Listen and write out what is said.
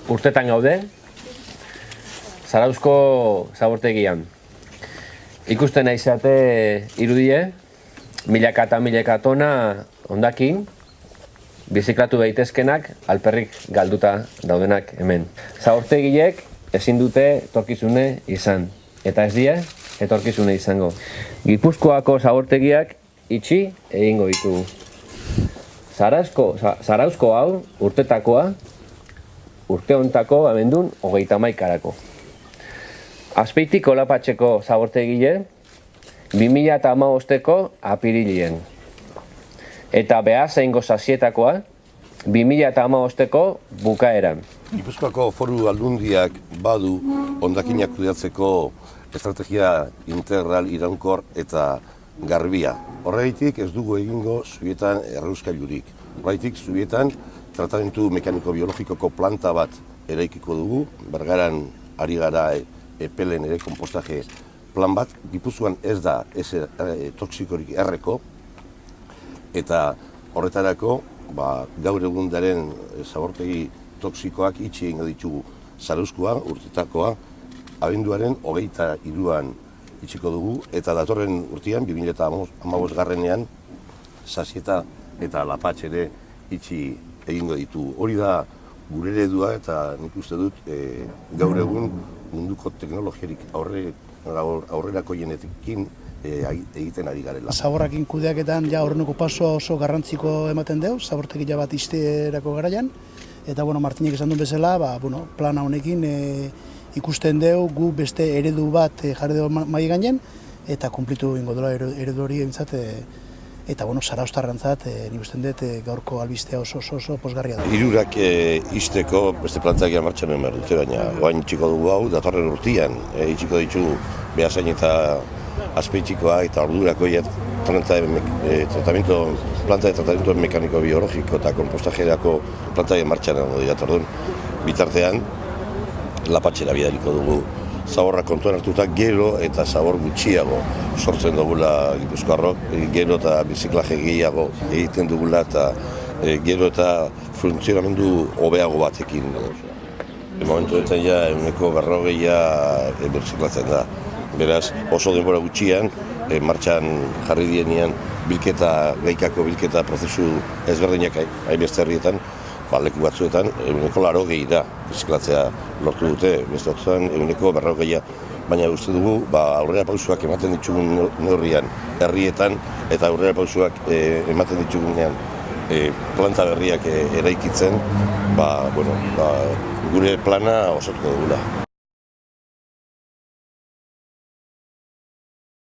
urtetan gaude, Zarauzko zabortegian. Ikusten naizate irudie, milaka eta milaka tona hondakin, biziklatu daitezkenak alperrik galduta daudenak hemen. Zabortegiek ezin dute etorkizune izan, eta ez die etorkizune izango. Gipuzkoako zabortegiak itxi egingo ditugu. Zarauzko hau urtetakoa, urte hontako abendun 31-arako. Azpeitik Olapatxeko zabortegile 2015ko apirilien. Eta Beasaingo Sasietakoa 2015ko bukaeran. Gipuzkoako Foru Aldundiak badu hondakinak kudeatzeko estrategia integral iraunkor eta garbia. Horregatik ez dugu egingo Zubietan errauskailurik. Horregatik Zubietan tratamentu mekaniko-biologikoko planta bat eraikiko dugu. Bergaran ari gara epelen ere kompostaje plan bat. Gipuzkoan ez da toksikorik erreko. Eta horretarako gaur egundaren zabortegi toksikoak itxi egingo ditugu. Zarauzkoa, urtetakoa, abenduaren 23an itxiko dugu, eta datorren urtean, 2015 Sasieta eta Lapatx ere itxi egingo ditu. Hori da gure eredua eta nik uste dut gaur egun munduko teknologiarik aurrerako jenetekin egiten ari garela. Zaborrakin kudeaketan horreneko paso oso garrantziko ematen deu, zabortegia bat izterako garaian, eta Martinek esan duen bezala, plana honekin ikusten deu, gu beste eredu bat jarri dugu mai gainen, eta kumplitu ingo dola eredu hori entzat, eta Zarauztarrantzat nik usten dut gaurko albistea oso pozgarria da. Hirurak izteko beste plantagia martxan behar dute, baina oain itxiko dugu hau, datorren urtean itxiko ditugu Beasain eta Azpeitikoa eta ordurako planta de tratamiento mekaniko-biologiko eta kompostajerako plantagia martxan dira tordun. Bitartean, Lapatxera bidaliko dugu. Zaborra kontuan hartuta gero eta zabor gutxiago sortzen dugula Gipuzkoarrok, gero eta biziklaje gehiago egiten dugula eta gero eta funtzionamendu hobeago batekin. Momentuetan ja 40% birziklatzen da. Beraz, oso denbora gutxian, martxan jarri dienean gaikako bilketa prozesu ezberdinak hainbeste herrietan, leku batzuetan 80% da birziklatzea lortu dute, beste batzuetan 40%. Baina uste dugu aurrera pausuak ematen ditugun neurrian herrietan eta aurrera pausuak ematen ditugunean planta berriak eraikitzen, gure plana osatuko dugula.